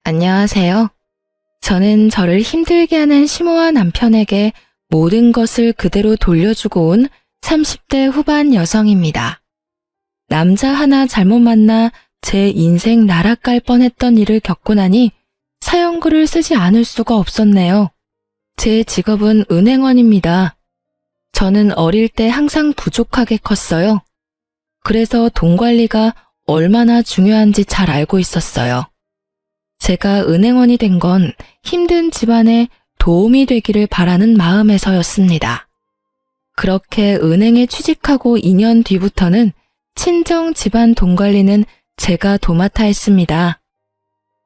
안녕하세요. 저는 저를 힘들게 하는 시모와 남편에게 모든 것을 그대로 돌려주고 온 30대 후반 여성입니다. 남자 하나 잘못 만나 제 인생 날아갈 뻔했던 일을 겪고 나니 사연글을 쓰지 않을 수가 없었네요. 제 직업은 은행원입니다. 저는 어릴 때 항상 부족하게 컸어요. 그래서 돈 관리가 얼마나 중요한지 잘 알고 있었어요. 제가 은행원이 된 건 힘든 집안에 도움이 되기를 바라는 마음에서였습니다. 그렇게 은행에 취직하고 2년 뒤부터는 친정 집안 돈 관리는 제가 도맡아 했습니다.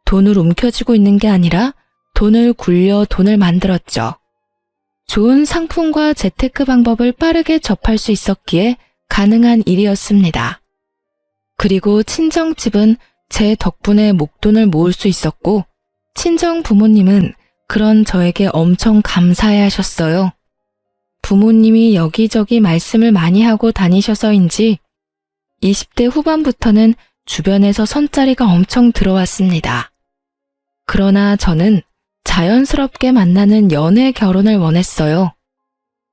돈을 움켜쥐고 있는 게 아니라 돈을 굴려 돈을 만들었죠. 좋은 상품과 재테크 방법을 빠르게 접할 수 있었기에 가능한 일이었습니다. 그리고 친정집은 제 덕분에 목돈을 모을 수 있었고 친정 부모님은 그런 저에게 엄청 감사해 하셨어요. 부모님이 여기저기 말씀을 많이 하고 다니셔서인지 20대 후반부터는 주변에서 선자리가 엄청 들어왔습니다. 그러나 저는 자연스럽게 만나는 연애 결혼을 원했어요.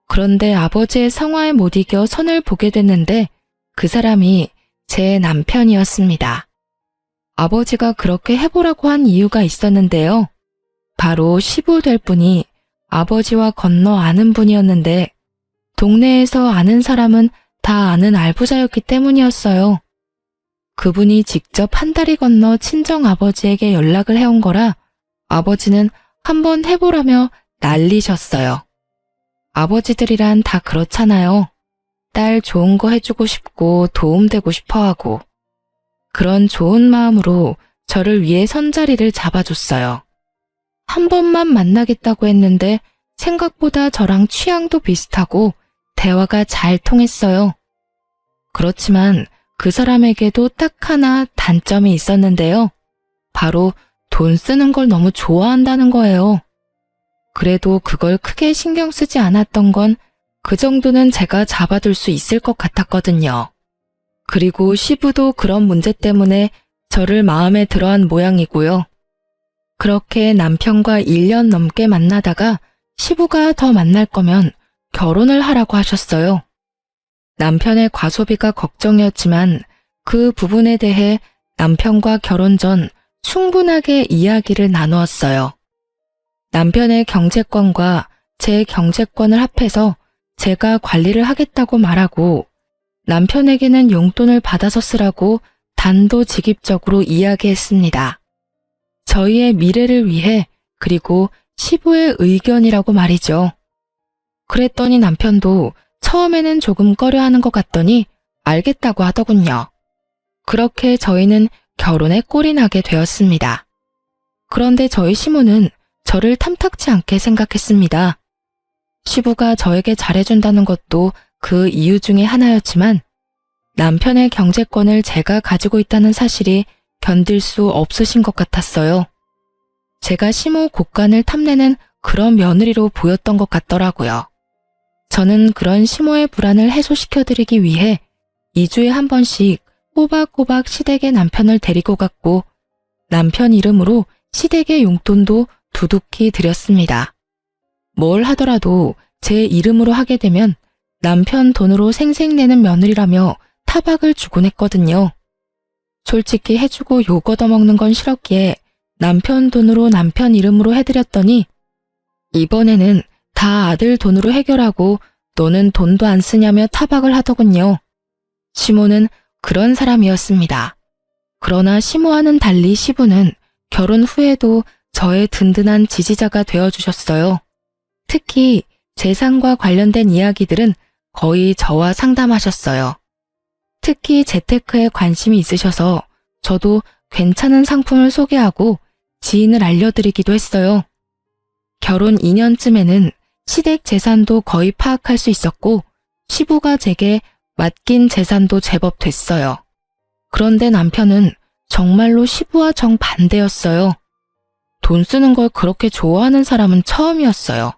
그런데 아버지의 성화에 못 이겨 선을 보게 됐는데 그 사람이 제 남편이었습니다. 아버지가 그렇게 해보라고 한 이유가 있었는데요. 바로 시부 될 분이 아버지와 건너 아는 분이었는데 동네에서 아는 사람은 다 아는 알부자였기 때문이었어요. 그분이 직접 한 다리 건너 친정 아버지에게 연락을 해온 거라 아버지는 한번 해보라며 난리셨어요. 아버지들이란 다 그렇잖아요. 딸 좋은 거 해주고 싶고 도움되고 싶어 하고. 그런 좋은 마음으로 저를 위해 선자리를 잡아줬어요. 한 번만 만나겠다고 했는데 생각보다 저랑 취향도 비슷하고 대화가 잘 통했어요. 그렇지만 그 사람에게도 딱 하나 단점이 있었는데요. 바로 돈 쓰는 걸 너무 좋아한다는 거예요. 그래도 그걸 크게 신경 쓰지 않았던 건 그 정도는 제가 잡아둘 수 있을 것 같았거든요. 그리고 시부도 그런 문제 때문에 저를 마음에 들어한 모양이고요. 그렇게 남편과 1년 넘게 만나다가 시부가 더 만날 거면 결혼을 하라고 하셨어요. 남편의 과소비가 걱정이었지만 그 부분에 대해 남편과 결혼 전 충분하게 이야기를 나누었어요. 남편의 경제권과 제 경제권을 합해서 제가 관리를 하겠다고 말하고 남편에게는 용돈을 받아서 쓰라고 단도직입적으로 이야기했습니다. 저희의 미래를 위해 그리고 시부의 의견이라고 말이죠. 그랬더니 남편도 처음에는 조금 꺼려하는 것 같더니 알겠다고 하더군요. 그렇게 저희는 결혼에 꼴이 나게 되었습니다. 그런데 저희 시모는 저를 탐탁지 않게 생각했습니다. 시부가 저에게 잘해준다는 것도 그 이유 중에 하나였지만 남편의 경제권을 제가 가지고 있다는 사실이 견딜 수 없으신 것 같았어요. 제가 시모 곳간을 탐내는 그런 며느리로 보였던 것 같더라고요. 저는 그런 시모의 불안을 해소시켜드리기 위해 2주에 한 번씩 꼬박꼬박 시댁에 남편을 데리고 갔고 남편 이름으로 시댁의 용돈도 두둑히 드렸습니다. 뭘 하더라도 제 이름으로 하게 되면 남편 돈으로 생색내는 며느리라며 타박을 주곤 했거든요. 솔직히 해주고 욕 얻어먹는 건 싫었기에 남편 돈으로 남편 이름으로 해드렸더니 이번에는 다 아들 돈으로 해결하고 너는 돈도 안 쓰냐며 타박을 하더군요. 시모는 그런 사람이었습니다. 그러나 시모와는 달리 시부는 결혼 후에도 저의 든든한 지지자가 되어주셨어요. 특히 재산과 관련된 이야기들은 거의 저와 상담하셨어요. 특히 재테크에 관심이 있으셔서 저도 괜찮은 상품을 소개하고 지인을 알려드리기도 했어요. 결혼 2년쯤에는 시댁 재산도 거의 파악할 수 있었고 시부가 제게 맡긴 재산도 제법 됐어요. 그런데 남편은 정말로 시부와 정반대였어요. 돈 쓰는 걸 그렇게 좋아하는 사람은 처음이었어요.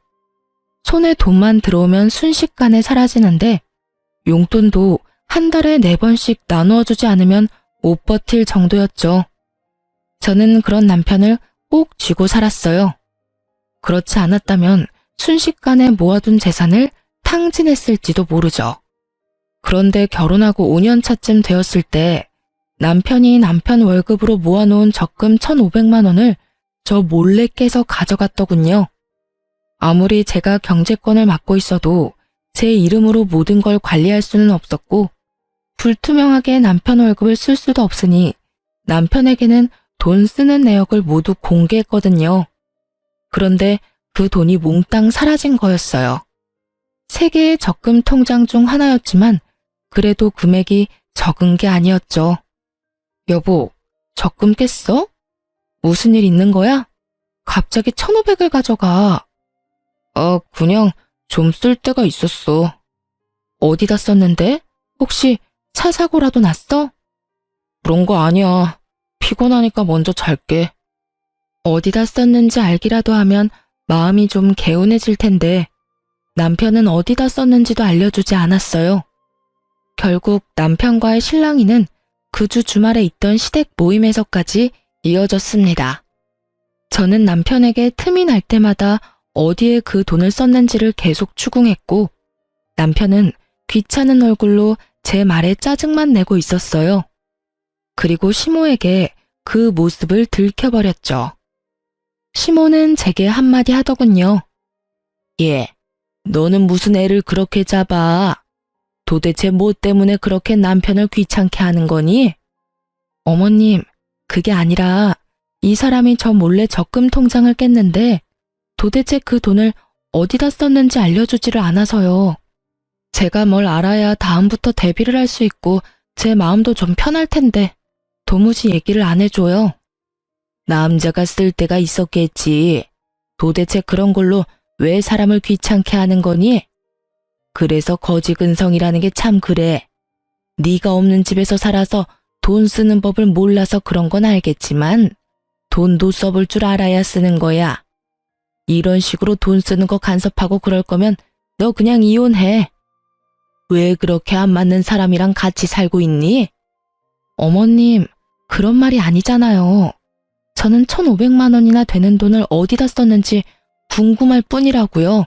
손에 돈만 들어오면 순식간에 사라지는데 용돈도 한 달에 4번씩 나누어 주지 않으면 못 버틸 정도였죠. 저는 그런 남편을 꼭 쥐고 살았어요. 그렇지 않았다면 순식간에 모아둔 재산을 탕진했을지도 모르죠. 그런데 결혼하고 5년 차쯤 되었을 때 남편이 남편 월급으로 모아놓은 적금 1,500만 원을 저 몰래 깨서 가져갔더군요. 아무리 제가 경제권을 맡고 있어도 제 이름으로 모든 걸 관리할 수는 없었고 불투명하게 남편 월급을 쓸 수도 없으니 남편에게는 돈 쓰는 내역을 모두 공개했거든요. 그런데 그 돈이 몽땅 사라진 거였어요. 3개의 적금 통장 중 하나였지만 그래도 금액이 적은 게 아니었죠. 여보, 적금 깼어? 무슨 일 있는 거야? 갑자기 1,500을 가져가. 그냥 좀 쓸 데가 있었어. 어디다 썼는데? 혹시 차 사고라도 났어? 그런 거 아니야. 피곤하니까 먼저 잘게. 어디다 썼는지 알기라도 하면 마음이 좀 개운해질 텐데 남편은 어디다 썼는지도 알려주지 않았어요. 결국 남편과의 실랑이는 그 주 주말에 있던 시댁 모임에서까지 이어졌습니다. 저는 남편에게 틈이 날 때마다 어디에 그 돈을 썼는지를 계속 추궁했고 남편은 귀찮은 얼굴로 제 말에 짜증만 내고 있었어요. 그리고 시모에게 그 모습을 들켜버렸죠. 시모는 제게 한마디 하더군요. 얘, 너는 무슨 애를 그렇게 잡아? 도대체 뭐 때문에 그렇게 남편을 귀찮게 하는 거니? 어머님, 그게 아니라 이 사람이 저 몰래 적금 통장을 깼는데 도대체 그 돈을 어디다 썼는지 알려주지를 않아서요. 제가 뭘 알아야 다음부터 대비를 할 수 있고 제 마음도 좀 편할 텐데 도무지 얘기를 안 해줘요. 남자가 쓸 데가 있었겠지. 도대체 그런 걸로 왜 사람을 귀찮게 하는 거니? 그래서 거지근성이라는 게 참 그래. 네가 없는 집에서 살아서 돈 쓰는 법을 몰라서 그런 건 알겠지만 돈도 써볼 줄 알아야 쓰는 거야. 이런 식으로 돈 쓰는 거 간섭하고 그럴 거면 너 그냥 이혼해. 왜 그렇게 안 맞는 사람이랑 같이 살고 있니? 어머님, 그런 말이 아니잖아요. 저는 1,500만 원이나 되는 돈을 어디다 썼는지 궁금할 뿐이라고요.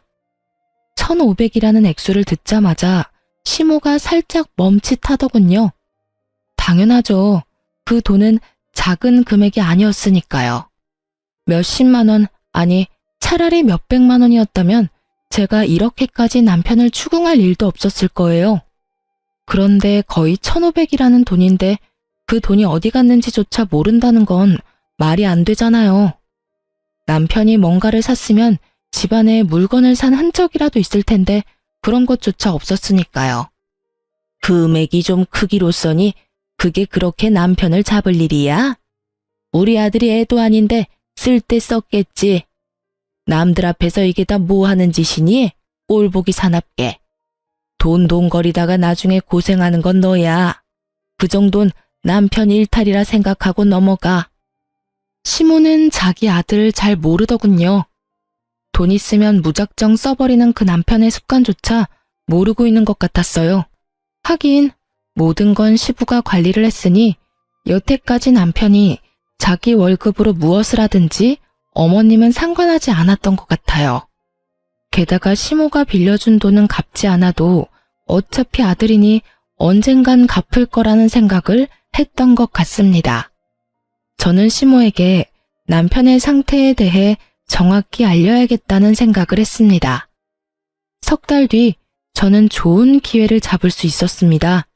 1,500이라는 액수를 듣자마자 시모가 살짝 멈칫하더군요. 당연하죠. 그 돈은 작은 금액이 아니었으니까요. 몇십만 원, 아니 차라리 몇백만 원이었다면 제가 이렇게까지 남편을 추궁할 일도 없었을 거예요. 그런데 거의 1,500이라는 돈인데 그 돈이 어디 갔는지조차 모른다는 건 말이 안 되잖아요. 남편이 뭔가를 샀으면 집안에 물건을 산 흔적이라도 있을 텐데 그런 것조차 없었으니까요. 금액이 좀 크기로써니 그게 그렇게 남편을 잡을 일이야? 우리 아들이 애도 아닌데 쓸 때 썼겠지. 남들 앞에서 이게 다 뭐 하는 짓이니? 꼴보기 사납게. 돈돈거리다가 나중에 고생하는 건 너야. 그 정도는 남편 일탈이라 생각하고 넘어가. 시모는 자기 아들을 잘 모르더군요. 돈 있으면 무작정 써버리는 그 남편의 습관조차 모르고 있는 것 같았어요. 하긴 모든 건 시부가 관리를 했으니 여태까지 남편이 자기 월급으로 무엇을 하든지 어머님은 상관하지 않았던 것 같아요. 게다가 시모가 빌려준 돈은 갚지 않아도 어차피 아들이니 언젠간 갚을 거라는 생각을 했던 것 같습니다. 저는 시모에게 남편의 상태에 대해 정확히 알려야겠다는 생각을 했습니다. 3달 뒤 저는 좋은 기회를 잡을 수 있었습니다.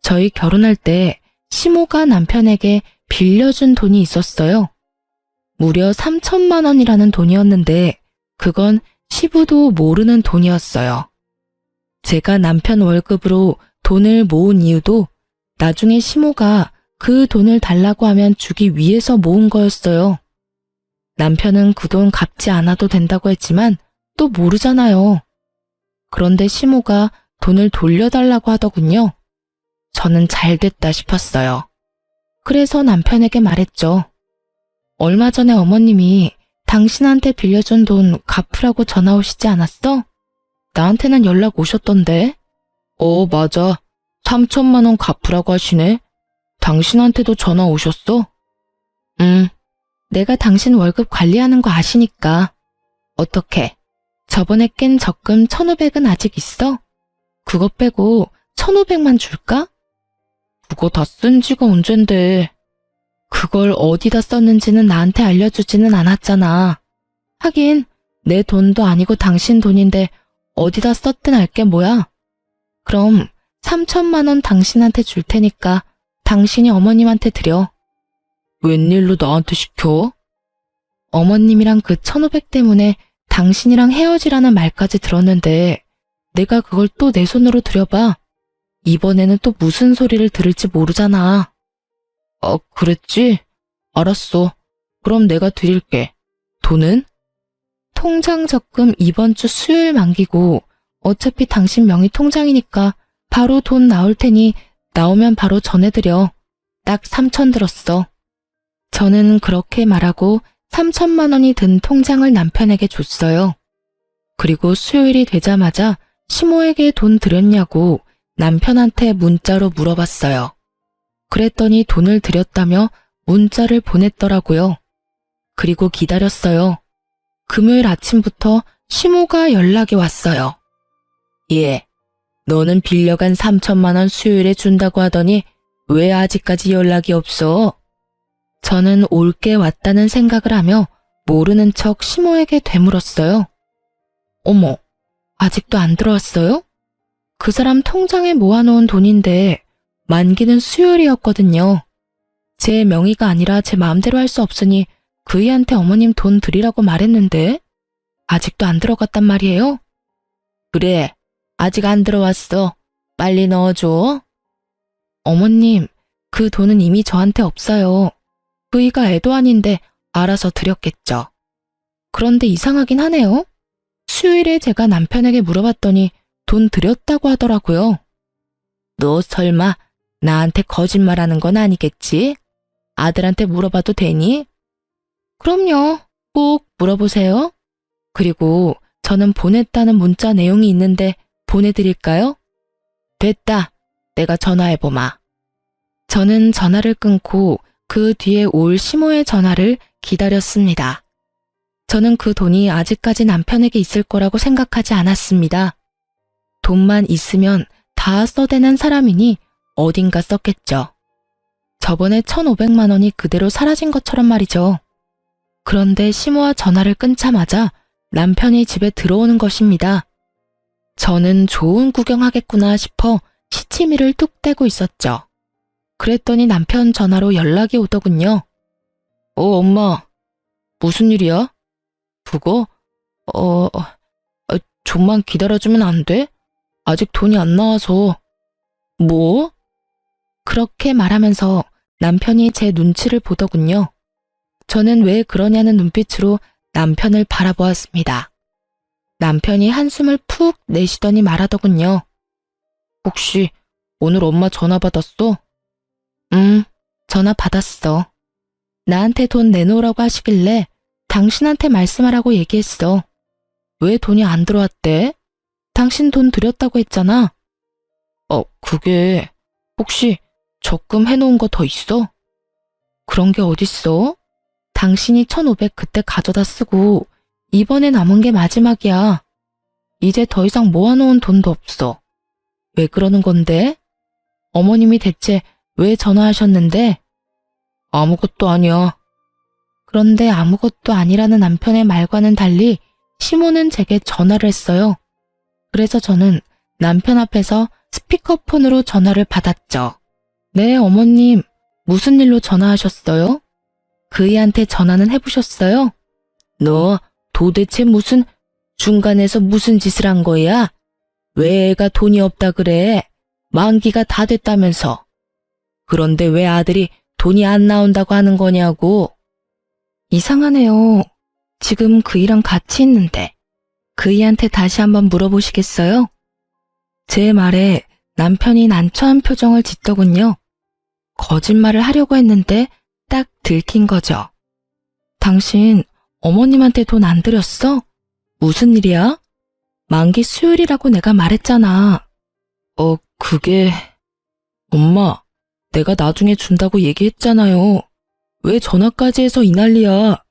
저희 결혼할 때 시모가 남편에게 빌려준 돈이 있었어요. 무려 3천만 원이라는 돈이었는데 그건 시부도 모르는 돈이었어요. 제가 남편 월급으로 돈을 모은 이유도 나중에 시모가 그 돈을 달라고 하면 주기 위해서 모은 거였어요. 남편은 그 돈 갚지 않아도 된다고 했지만 또 모르잖아요. 그런데 시모가 돈을 돌려달라고 하더군요. 저는 잘됐다 싶었어요. 그래서 남편에게 말했죠. 얼마 전에 어머님이 당신한테 빌려준 돈 갚으라고 전화 오시지 않았어? 나한테는 연락 오셨던데. 맞아. 3천만 원 갚으라고 하시네. 당신한테도 전화 오셨어? 응. 내가 당신 월급 관리하는 거 아시니까. 어떻게? 저번에 깬 적금 1,500은 아직 있어? 그거 빼고 1,500만 줄까? 그거 다 쓴 지가 언젠데. 그걸 어디다 썼는지는 나한테 알려주지는 않았잖아. 하긴 내 돈도 아니고 당신 돈인데 어디다 썼든 알게 뭐야. 그럼 3천만 원 당신한테 줄 테니까 당신이 어머님한테 드려. 웬일로 나한테 시켜? 어머님이랑 그 1,500 때문에 당신이랑 헤어지라는 말까지 들었는데 내가 그걸 또 내 손으로 들여봐. 이번에는 또 무슨 소리를 들을지 모르잖아. 그랬지? 알았어. 그럼 내가 드릴게. 돈은? 통장 적금 이번 주 수요일 만기고 어차피 당신 명의 통장이니까 바로 돈 나올 테니 나오면 바로 전해드려. 딱 3천 들었어. 저는 그렇게 말하고 3천만 원이 든 통장을 남편에게 줬어요. 그리고 수요일이 되자마자 시모에게 돈 드렸냐고 남편한테 문자로 물어봤어요. 그랬더니 돈을 드렸다며 문자를 보냈더라고요. 그리고 기다렸어요. 금요일 아침부터 시모가 연락이 왔어요. 예, 너는 빌려간 3천만 원 수요일에 준다고 하더니 왜 아직까지 연락이 없어? 저는 올게 왔다는 생각을 하며 모르는 척 시모에게 되물었어요. 어머, 아직도 안 들어왔어요? 그 사람 통장에 모아놓은 돈인데 만기는 수요일이었거든요. 제 명의가 아니라 제 마음대로 할 수 없으니 그이한테 어머님 돈 드리라고 말했는데 아직도 안 들어갔단 말이에요? 그래, 아직 안 들어왔어. 빨리 넣어줘. 어머님, 그 돈은 이미 저한테 없어요. 그이가 애도 아닌데 알아서 드렸겠죠. 그런데 이상하긴 하네요. 수요일에 제가 남편에게 물어봤더니 돈 드렸다고 하더라고요. 너 설마 나한테 거짓말하는 건 아니겠지? 아들한테 물어봐도 되니? 그럼요. 꼭 물어보세요. 그리고 저는 보냈다는 문자 내용이 있는데 보내드릴까요? 됐다. 내가 전화해보마. 저는 전화를 끊고 그 뒤에 올 시모의 전화를 기다렸습니다. 저는 그 돈이 아직까지 남편에게 있을 거라고 생각하지 않았습니다. 돈만 있으면 다 써대는 사람이니 어딘가 썼겠죠. 저번에 1,500만 원이 그대로 사라진 것처럼 말이죠. 그런데 시모와 전화를 끊자마자 남편이 집에 들어오는 것입니다. 저는 좋은 구경하겠구나 싶어 시치미를 뚝 떼고 있었죠. 그랬더니 남편 전화로 연락이 오더군요. 엄마. 무슨 일이야? 그거? 좀만 기다려주면 안 돼? 아직 돈이 안 나와서. 뭐? 그렇게 말하면서 남편이 제 눈치를 보더군요. 저는 왜 그러냐는 눈빛으로 남편을 바라보았습니다. 남편이 한숨을 푹 내쉬더니 말하더군요. 혹시 오늘 엄마 전화 받았어? 전화 받았어. 나한테 돈 내놓으라고 하시길래 당신한테 말씀하라고 얘기했어. 왜 돈이 안 들어왔대? 당신 돈 드렸다고 했잖아. 그게 혹시 적금 해놓은 거 더 있어? 그런 게 어딨어? 당신이 1,500 그때 가져다 쓰고 이번에 남은 게 마지막이야. 이제 더 이상 모아놓은 돈도 없어. 왜 그러는 건데? 어머님이 대체 왜 전화하셨는데? 아무것도 아니야. 그런데 아무것도 아니라는 남편의 말과는 달리 시모는 제게 전화를 했어요. 그래서 저는 남편 앞에서 스피커폰으로 전화를 받았죠. 네, 어머님. 무슨 일로 전화하셨어요? 그이한테 전화는 해보셨어요? 너 도대체 중간에서 무슨 짓을 한 거야? 왜 애가 돈이 없다 그래? 만기가 다 됐다면서. 그런데 왜 아들이 돈이 안 나온다고 하는 거냐고. 이상하네요. 지금 그이랑 같이 있는데. 그이한테 다시 한번 물어보시겠어요? 제 말에 남편이 난처한 표정을 짓더군요. 거짓말을 하려고 했는데 딱 들킨 거죠. 당신 어머님한테 돈 안 드렸어? 무슨 일이야? 만기 수요일이라고 내가 말했잖아. 그게... 엄마, 내가 나중에 준다고 얘기했잖아요. 왜 전화까지 해서 이 난리야?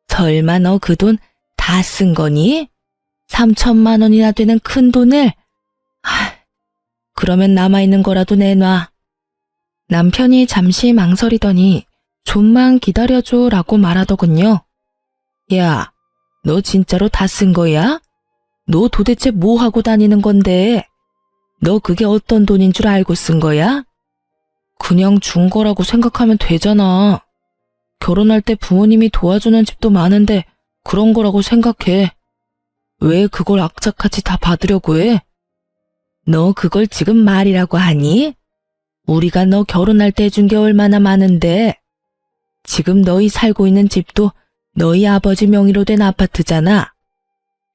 설마 너 그 돈 다 쓴 거니? 3천만 원이나 되는 큰 돈을? 그러면 남아있는 거라도 내놔. 남편이 잠시 망설이더니 좀만 기다려줘 라고 말하더군요. 야, 너 진짜로 다 쓴 거야? 너 도대체 뭐 하고 다니는 건데? 너 그게 어떤 돈인 줄 알고 쓴 거야? 그냥 준 거라고 생각하면 되잖아. 결혼할 때 부모님이 도와주는 집도 많은데 그런 거라고 생각해. 왜 그걸 악착같이 다 받으려고 해? 너 그걸 지금 말이라고 하니? 우리가 너 결혼할 때 준 게 얼마나 많은데. 지금 너희 살고 있는 집도 너희 아버지 명의로 된 아파트잖아.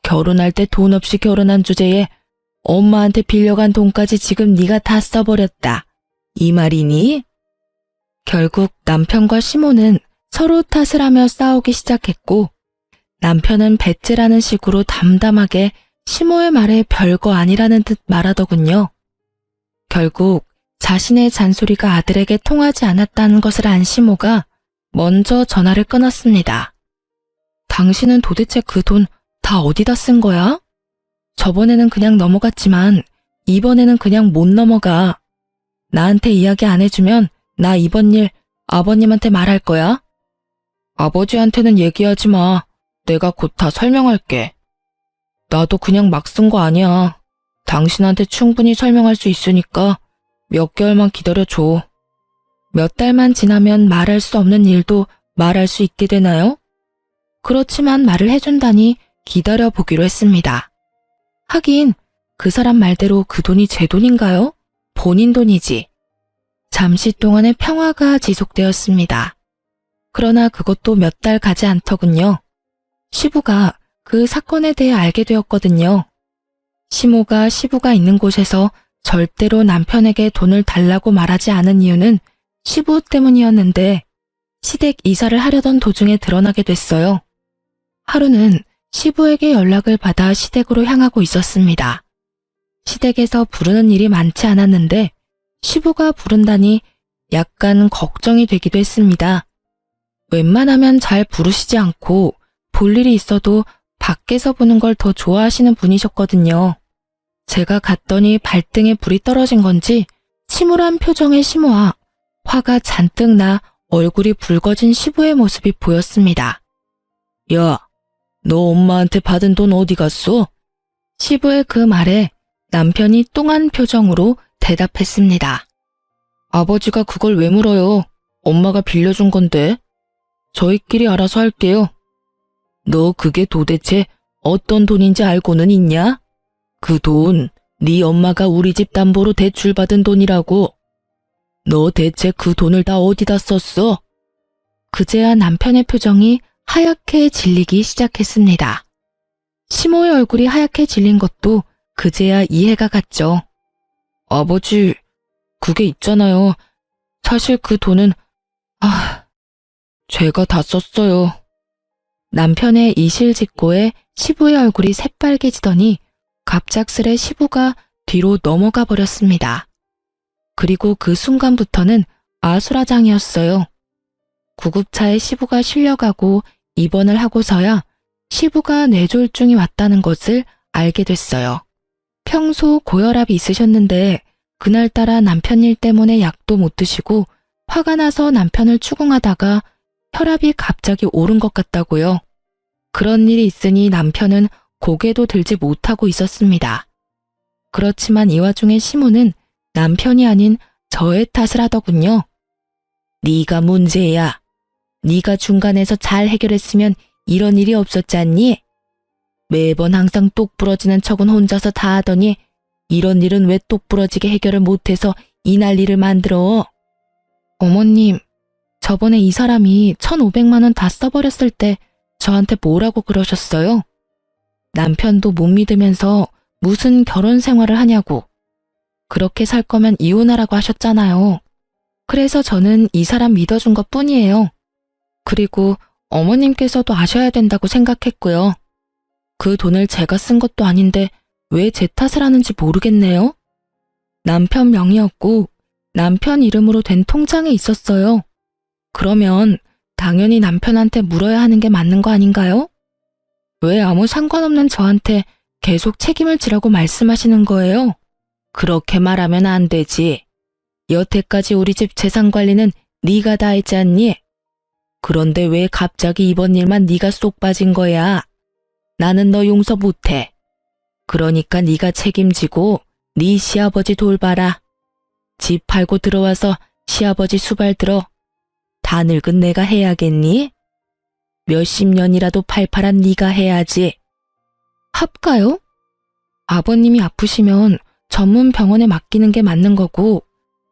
결혼할 때 돈 없이 결혼한 주제에 엄마한테 빌려간 돈까지 지금 네가 다 써버렸다. 이 말이니? 결국 남편과 시모는 서로 탓을 하며 싸우기 시작했고, 남편은 배째라는 식으로 담담하게 시모의 말에 별거 아니라는 듯 말하더군요. 결국 자신의 잔소리가 아들에게 통하지 않았다는 것을 안 시모가 먼저 전화를 끊었습니다. 당신은 도대체 그 돈 다 어디다 쓴 거야? 저번에는 그냥 넘어갔지만 이번에는 그냥 못 넘어가. 나한테 이야기 안 해주면 나 이번 일 아버님한테 말할 거야. 아버지한테는 얘기하지 마. 내가 곧 다 설명할게. 나도 그냥 막 쓴 거 아니야. 당신한테 충분히 설명할 수 있으니까 몇 개월만 기다려줘. 몇 달만 지나면 말할 수 없는 일도 말할 수 있게 되나요? 그렇지만 말을 해준다니 기다려보기로 했습니다. 하긴 그 사람 말대로 그 돈이 제 돈인가요? 본인 돈이지. 잠시 동안의 평화가 지속되었습니다. 그러나 그것도 몇 달 가지 않더군요. 시부가 그 사건에 대해 알게 되었거든요. 시모가 시부가 있는 곳에서 절대로 남편에게 돈을 달라고 말하지 않은 이유는 시부 때문이었는데 시댁 이사를 하려던 도중에 드러나게 됐어요. 하루는 시부에게 연락을 받아 시댁으로 향하고 있었습니다. 시댁에서 부르는 일이 많지 않았는데 시부가 부른다니 약간 걱정이 되기도 했습니다. 웬만하면 잘 부르시지 않고 볼 일이 있어도 밖에서 보는 걸 더 좋아하시는 분이셨거든요. 제가 갔더니 발등에 불이 떨어진 건지 침울한 표정의 시모와 화가 잔뜩 나 얼굴이 붉어진 시부의 모습이 보였습니다. 야, 너 엄마한테 받은 돈 어디 갔어? 시부의 그 말에 남편이 뚱한 표정으로 대답했습니다. 아버지가 그걸 왜 물어요? 엄마가 빌려준 건데. 저희끼리 알아서 할게요. 너 그게 도대체 어떤 돈인지 알고는 있냐? 그 돈, 네 엄마가 우리 집 담보로 대출받은 돈이라고. 너 대체 그 돈을 다 어디다 썼어? 그제야 남편의 표정이 하얗게 질리기 시작했습니다. 시모의 얼굴이 하얗게 질린 것도 그제야 이해가 갔죠. 아버지, 그게 있잖아요. 사실 그 돈은, 제가 다 썼어요. 남편의 이실직고에 시부의 얼굴이 새빨개지더니 갑작스레 시부가 뒤로 넘어가 버렸습니다. 그리고 그 순간부터는 아수라장이었어요. 구급차에 시부가 실려가고 입원을 하고서야 시부가 뇌졸중이 왔다는 것을 알게 됐어요. 평소 고혈압이 있으셨는데 그날따라 남편 일 때문에 약도 못 드시고 화가 나서 남편을 추궁하다가 혈압이 갑자기 오른 것 같다고요. 그런 일이 있으니 남편은 고개도 들지 못하고 있었습니다. 그렇지만 이 와중에 시모는 남편이 아닌 저의 탓을 하더군요. 네가 문제야. 네가 중간에서 잘 해결했으면 이런 일이 없었잖니? 매번 항상 똑 부러지는 척은 혼자서 다 하더니 이런 일은 왜 똑 부러지게 해결을 못해서 이 난리를 만들어? 어머님, 저번에 이 사람이 1,500만 원 다 써버렸을 때 저한테 뭐라고 그러셨어요? 남편도 못 믿으면서 무슨 결혼 생활을 하냐고. 그렇게 살 거면 이혼하라고 하셨잖아요. 그래서 저는 이 사람 믿어준 것 뿐이에요. 그리고 어머님께서도 아셔야 된다고 생각했고요. 그 돈을 제가 쓴 것도 아닌데 왜 제 탓을 하는지 모르겠네요. 남편 명의였고 남편 이름으로 된 통장에 있었어요. 그러면 당연히 남편한테 물어야 하는 게 맞는 거 아닌가요? 왜 아무 상관없는 저한테 계속 책임을 지라고 말씀하시는 거예요? 그렇게 말하면 안 되지. 여태까지 우리 집 재산 관리는 네가 다 했지 않니? 그런데 왜 갑자기 이번 일만 네가 쏙 빠진 거야? 나는 너 용서 못해. 그러니까 네가 책임지고 네 시아버지 돌봐라. 집 팔고 들어와서 시아버지 수발 들어. 다 늙은 내가 해야겠니? 몇십 년이라도 팔팔한 네가 해야지. 합가요? 아버님이 아프시면 전문 병원에 맡기는 게 맞는 거고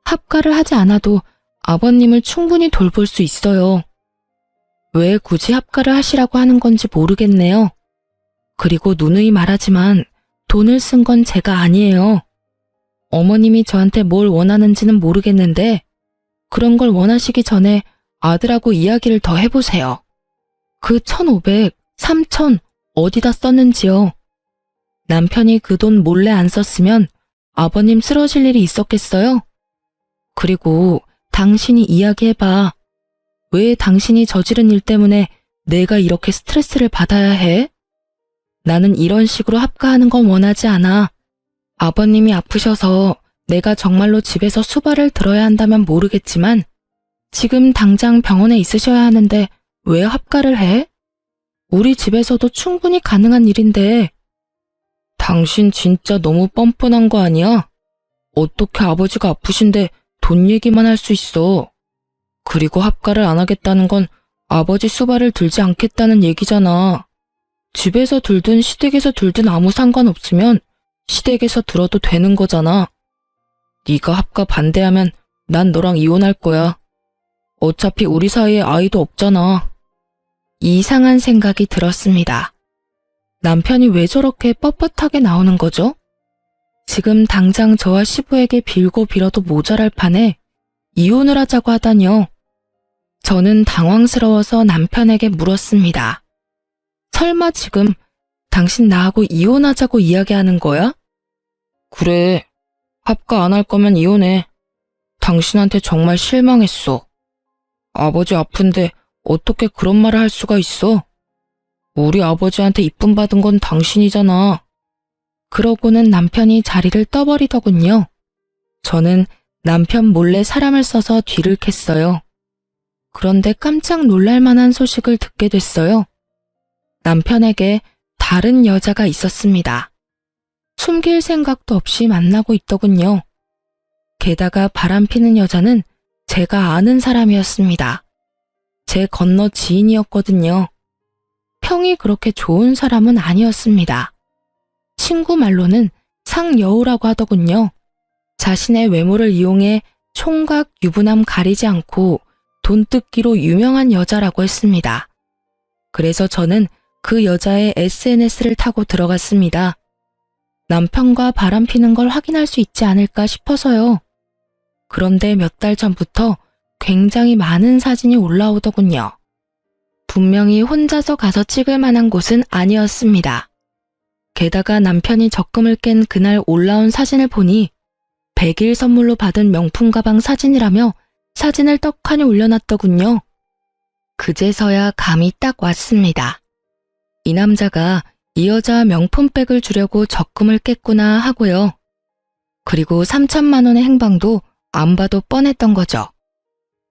합가를 하지 않아도 아버님을 충분히 돌볼 수 있어요. 왜 굳이 합가를 하시라고 하는 건지 모르겠네요. 그리고 누누이 말하지만 돈을 쓴 건 제가 아니에요. 어머님이 저한테 뭘 원하는지는 모르겠는데 그런 걸 원하시기 전에 아들하고 이야기를 더 해보세요. 그 1,500, 3,000 어디다 썼는지요. 남편이 그 돈 몰래 안 썼으면 아버님 쓰러질 일이 있었겠어요? 그리고 당신이 이야기해봐. 왜 당신이 저지른 일 때문에 내가 이렇게 스트레스를 받아야 해? 나는 이런 식으로 합가하는 건 원하지 않아. 아버님이 아프셔서 내가 정말로 집에서 수발을 들어야 한다면 모르겠지만 지금 당장 병원에 있으셔야 하는데 왜 합가를 해? 우리 집에서도 충분히 가능한 일인데. 당신 진짜 너무 뻔뻔한 거 아니야? 어떻게 아버지가 아프신데 돈 얘기만 할 수 있어. 그리고 합가를 안 하겠다는 건 아버지 수발을 들지 않겠다는 얘기잖아. 집에서 들든 시댁에서 들든 아무 상관없으면 시댁에서 들어도 되는 거잖아. 네가 합가 반대하면 난 너랑 이혼할 거야. 어차피 우리 사이에 아이도 없잖아. 이상한 생각이 들었습니다. 남편이 왜 저렇게 뻣뻣하게 나오는 거죠? 지금 당장 저와 시부에게 빌고 빌어도 모자랄 판에 이혼을 하자고 하다니요. 저는 당황스러워서 남편에게 물었습니다. 설마 지금 당신 나하고 이혼하자고 이야기하는 거야? 그래. 합가 안 할 거면 이혼해. 당신한테 정말 실망했어. 아버지 아픈데 어떻게 그런 말을 할 수가 있어? 우리 아버지한테 이쁨 받은 건 당신이잖아. 그러고는 남편이 자리를 떠버리더군요. 저는 남편 몰래 사람을 써서 뒤를 캤어요. 그런데 깜짝 놀랄 만한 소식을 듣게 됐어요. 남편에게 다른 여자가 있었습니다. 숨길 생각도 없이 만나고 있더군요. 게다가 바람피는 여자는 제가 아는 사람이었습니다. 제 건너 지인이었거든요. 평이 그렇게 좋은 사람은 아니었습니다. 친구 말로는 상여우라고 하더군요. 자신의 외모를 이용해 총각 유부남 가리지 않고 돈 뜯기로 유명한 여자라고 했습니다. 그래서 저는 그 여자의 SNS를 타고 들어갔습니다. 남편과 바람피는 걸 확인할 수 있지 않을까 싶어서요. 그런데 몇 달 전부터 굉장히 많은 사진이 올라오더군요. 분명히 혼자서 가서 찍을 만한 곳은 아니었습니다. 게다가 남편이 적금을 깬 그날 올라온 사진을 보니 100일 선물로 받은 명품 가방 사진이라며 사진을 떡하니 올려놨더군요. 그제서야 감이 딱 왔습니다. 이 남자가 이 여자 명품백을 주려고 적금을 깼구나 하고요. 그리고 3천만 원의 행방도 안 봐도 뻔했던 거죠.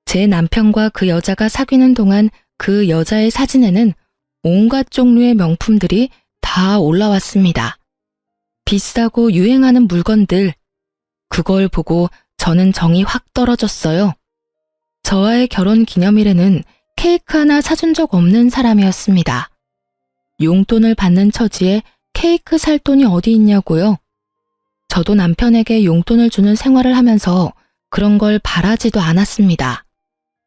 제 남편과 그 여자가 사귀는 동안 그 여자의 사진에는 온갖 종류의 명품들이 다 올라왔습니다. 비싸고 유행하는 물건들. 그걸 보고 저는 정이 확 떨어졌어요. 저와의 결혼 기념일에는 케이크 하나 사준 적 없는 사람이었습니다. 용돈을 받는 처지에 케이크 살 돈이 어디 있냐고요. 저도 남편에게 용돈을 주는 생활을 하면서 그런 걸 바라지도 않았습니다.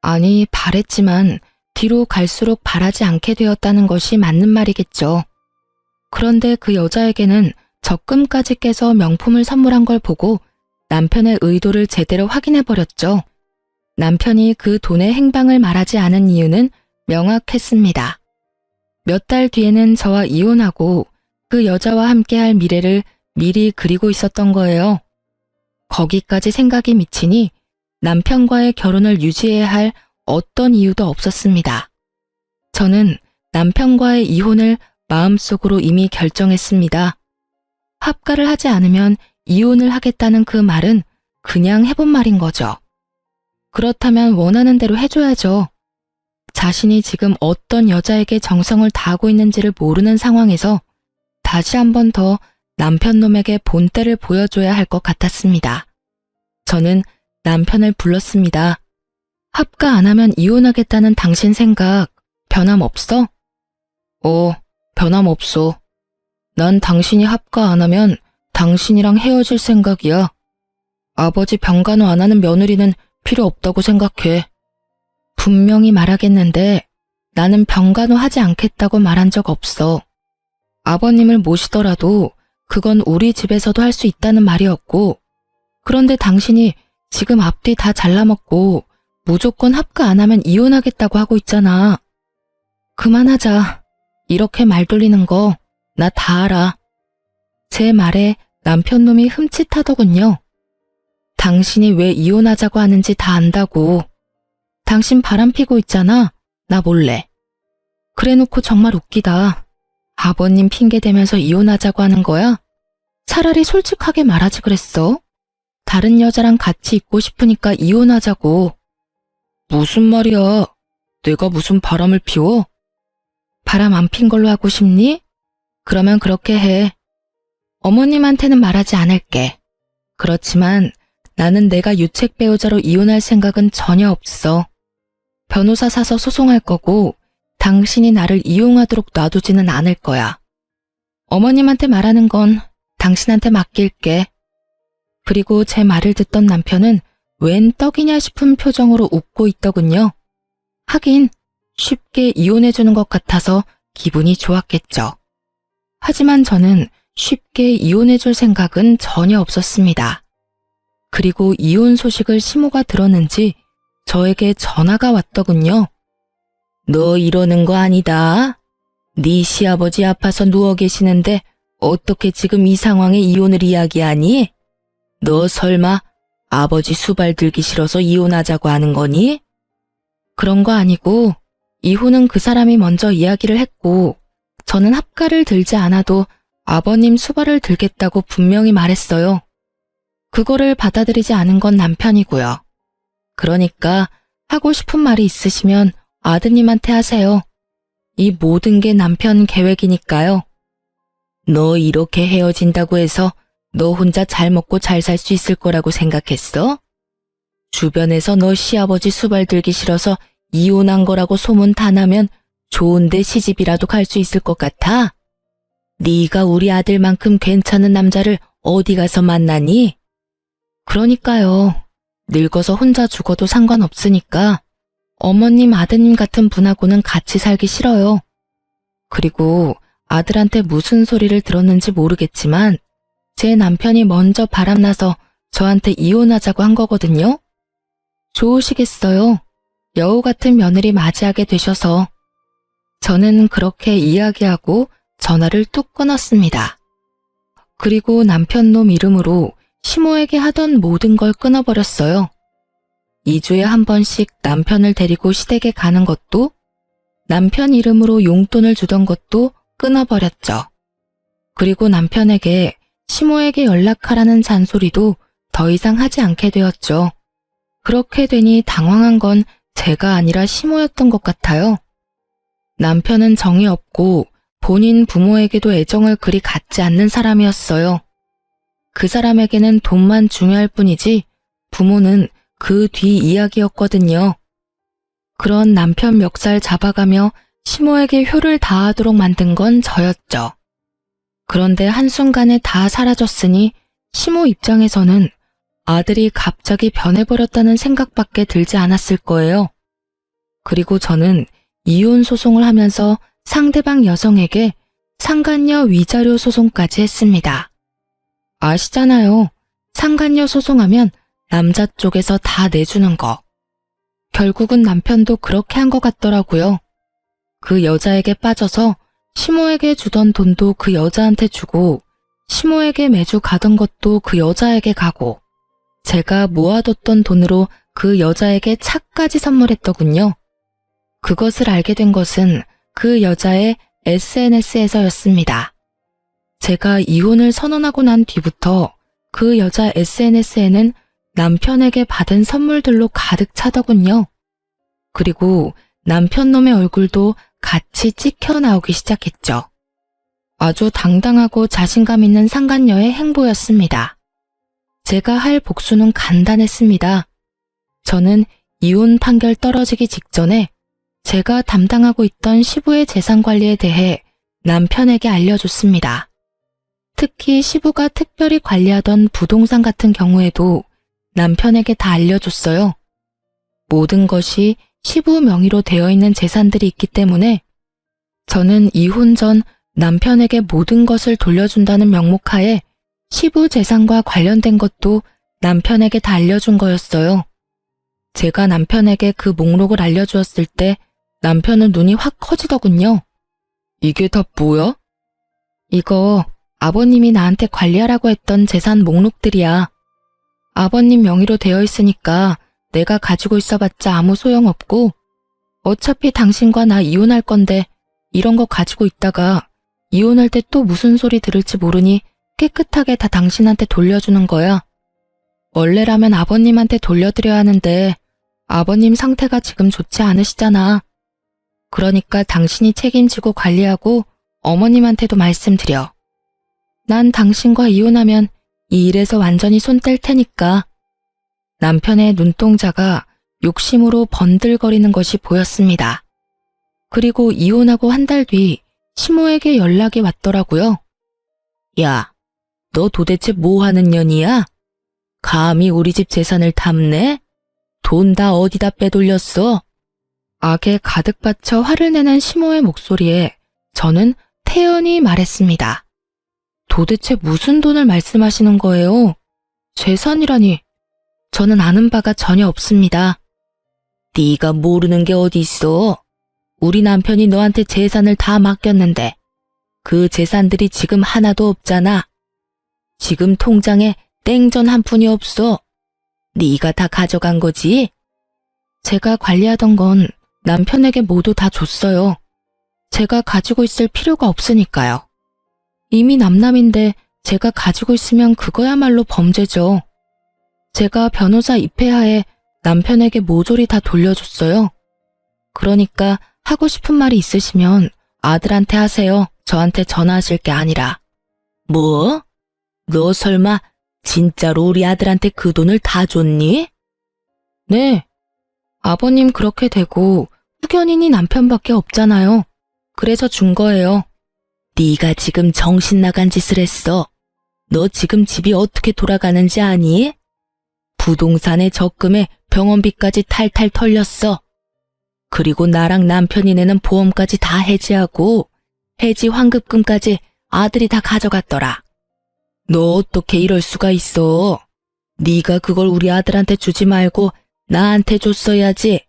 아니, 바랬지만 뒤로 갈수록 바라지 않게 되었다는 것이 맞는 말이겠죠. 그런데 그 여자에게는 적금까지 깨서 명품을 선물한 걸 보고 남편의 의도를 제대로 확인해버렸죠. 남편이 그 돈의 행방을 말하지 않은 이유는 명확했습니다. 몇 달 뒤에는 저와 이혼하고 그 여자와 함께할 미래를 미리 그리고 있었던 거예요. 거기까지 생각이 미치니 남편과의 결혼을 유지해야 할 어떤 이유도 없었습니다. 저는 남편과의 이혼을 마음속으로 이미 결정했습니다. 합가를 하지 않으면 이혼을 하겠다는 그 말은 그냥 해본 말인 거죠. 그렇다면 원하는 대로 해줘야죠. 자신이 지금 어떤 여자에게 정성을 다하고 있는지를 모르는 상황에서 다시 한 번 더 남편놈에게 본때를 보여줘야 할 것 같았습니다. 저는 남편을 불렀습니다. 합가 안 하면 이혼하겠다는 당신 생각 변함없어? 변함없어. 난 당신이 합가 안 하면 당신이랑 헤어질 생각이야. 아버지 병간호 안 하는 며느리는 필요 없다고 생각해. 분명히 말하겠는데 나는 병간호 하지 않겠다고 말한 적 없어. 아버님을 모시더라도 그건 우리 집에서도 할 수 있다는 말이었고, 그런데 당신이 지금 앞뒤 다 잘라먹고 무조건 합가 안 하면 이혼하겠다고 하고 있잖아. 그만하자. 이렇게 말 돌리는 거 나 다 알아. 제 말에 남편놈이 흠칫하더군요. 당신이 왜 이혼하자고 하는지 다 안다고. 당신 바람피고 있잖아. 나 몰래. 그래놓고 정말 웃기다. 아버님 핑계대면서 이혼하자고 하는 거야? 차라리 솔직하게 말하지 그랬어. 다른 여자랑 같이 있고 싶으니까 이혼하자고. 무슨 말이야? 내가 무슨 바람을 피워? 바람 안 핀 걸로 하고 싶니? 그러면 그렇게 해. 어머님한테는 말하지 않을게. 그렇지만 나는 내가 유책 배우자로 이혼할 생각은 전혀 없어. 변호사 사서 소송할 거고 당신이 나를 이용하도록 놔두지는 않을 거야. 어머님한테 말하는 건 당신한테 맡길게. 그리고 제 말을 듣던 남편은 웬 떡이냐 싶은 표정으로 웃고 있더군요. 하긴 쉽게 이혼해주는 것 같아서 기분이 좋았겠죠. 하지만 저는 쉽게 이혼해줄 생각은 전혀 없었습니다. 그리고 이혼 소식을 시모가 들었는지 저에게 전화가 왔더군요. 너 이러는 거 아니다. 네 시아버지 아파서 누워 계시는데 어떻게 지금 이 상황에 이혼을 이야기하니? 너 설마 아버지 수발 들기 싫어서 이혼하자고 하는 거니? 그런 거 아니고 이혼은 그 사람이 먼저 이야기를 했고 저는 합가를 들지 않아도 아버님 수발을 들겠다고 분명히 말했어요. 그거를 받아들이지 않은 건 남편이고요. 그러니까 하고 싶은 말이 있으시면 아드님한테 하세요. 이 모든 게 남편 계획이니까요. 너 이렇게 헤어진다고 해서 너 혼자 잘 먹고 잘 살 수 있을 거라고 생각했어? 주변에서 너 시아버지 수발 들기 싫어서 이혼한 거라고 소문 다 나면 좋은데 시집이라도 갈 수 있을 것 같아? 네가 우리 아들만큼 괜찮은 남자를 어디 가서 만나니? 그러니까요. 늙어서 혼자 죽어도 상관없으니까 어머님 아드님 같은 분하고는 같이 살기 싫어요. 그리고 아들한테 무슨 소리를 들었는지 모르겠지만 제 남편이 먼저 바람나서 저한테 이혼하자고 한 거거든요. 좋으시겠어요. 여우 같은 며느리 맞이하게 되셔서. 저는 그렇게 이야기하고 전화를 뚝 끊었습니다. 그리고 남편놈 이름으로 시모에게 하던 모든 걸 끊어버렸어요. 2주에 한 번씩 남편을 데리고 시댁에 가는 것도, 남편 이름으로 용돈을 주던 것도 끊어버렸죠. 그리고 남편에게 시모에게 연락하라는 잔소리도 더 이상 하지 않게 되었죠. 그렇게 되니 당황한 건 제가 아니라 시모였던 것 같아요. 남편은 정이 없고 본인 부모에게도 애정을 그리 갖지 않는 사람이었어요. 그 사람에게는 돈만 중요할 뿐이지 부모는 그 뒤 이야기였거든요. 그런 남편 멱살 잡아가며 시모에게 효를 다하도록 만든 건 저였죠. 그런데 한순간에 다 사라졌으니 시모 입장에서는 아들이 갑자기 변해버렸다는 생각밖에 들지 않았을 거예요. 그리고 저는 이혼 소송을 하면서 상대방 여성에게 상간녀 위자료 소송까지 했습니다. 아시잖아요. 상간녀 소송하면 남자 쪽에서 다 내주는 거. 결국은 남편도 그렇게 한 것 같더라고요. 그 여자에게 빠져서 시모에게 주던 돈도 그 여자한테 주고 시모에게 매주 가던 것도 그 여자에게 가고 제가 모아뒀던 돈으로 그 여자에게 차까지 선물했더군요. 그것을 알게 된 것은 그 여자의 SNS에서였습니다. 제가 이혼을 선언하고 난 뒤부터 그 여자 SNS에는 남편에게 받은 선물들로 가득 차더군요. 그리고 남편 놈의 얼굴도 같이 찍혀 나오기 시작했죠. 아주 당당하고 자신감 있는 상간녀의 행보였습니다. 제가 할 복수는 간단했습니다. 저는 이혼 판결 떨어지기 직전에 제가 담당하고 있던 시부의 재산 관리에 대해 남편에게 알려줬습니다. 특히 시부가 특별히 관리하던 부동산 같은 경우에도 남편에게 다 알려줬어요. 모든 것이 시부 명의로 되어 있는 재산들이 있기 때문에 저는 이혼 전 남편에게 모든 것을 돌려준다는 명목하에 시부 재산과 관련된 것도 남편에게 다 알려준 거였어요. 제가 남편에게 그 목록을 알려주었을 때 남편은 눈이 확 커지더군요. 이게 다 뭐야? 이거 아버님이 나한테 관리하라고 했던 재산 목록들이야. 아버님 명의로 되어 있으니까 내가 가지고 있어봤자 아무 소용없고 어차피 당신과 나 이혼할 건데 이런 거 가지고 있다가 이혼할 때 또 무슨 소리 들을지 모르니 깨끗하게 다 당신한테 돌려주는 거야. 원래라면 아버님한테 돌려드려야 하는데 아버님 상태가 지금 좋지 않으시잖아. 그러니까 당신이 책임지고 관리하고 어머님한테도 말씀드려. 난 당신과 이혼하면 이 일에서 완전히 손 뗄 테니까. 남편의 눈동자가 욕심으로 번들거리는 것이 보였습니다. 그리고 이혼하고 한 달 뒤 시모에게 연락이 왔더라고요. 야, 너 도대체 뭐 하는 년이야? 감히 우리 집 재산을 탐내? 돈 다 어디다 빼돌렸어? 악에 가득 받쳐 화를 내는 시모의 목소리에 저는 태연히 말했습니다. 도대체 무슨 돈을 말씀하시는 거예요? 재산이라니. 저는 아는 바가 전혀 없습니다. 네가 모르는 게 어디 있어? 우리 남편이 너한테 재산을 다 맡겼는데 그 재산들이 지금 하나도 없잖아. 지금 통장에 땡전 한 푼이 없어. 네가 다 가져간 거지? 제가 관리하던 건 남편에게 모두 다 줬어요. 제가 가지고 있을 필요가 없으니까요. 이미 남남인데 제가 가지고 있으면 그거야말로 범죄죠. 제가 변호사 입회하에 남편에게 모조리 다 돌려줬어요. 그러니까 하고 싶은 말이 있으시면 아들한테 하세요. 저한테 전화하실 게 아니라. 뭐? 너 설마 진짜로 우리 아들한테 그 돈을 다 줬니? 네. 아버님 그렇게 되고 후견인이 남편밖에 없잖아요. 그래서 준 거예요. 네가 지금 정신 나간 짓을 했어. 너 지금 집이 어떻게 돌아가는지 아니? 부동산에 적금에 병원비까지 탈탈 털렸어. 그리고 나랑 남편이 내는 보험까지 다 해지하고 해지 환급금까지 아들이 다 가져갔더라. 너 어떻게 이럴 수가 있어? 네가 그걸 우리 아들한테 주지 말고 나한테 줬어야지.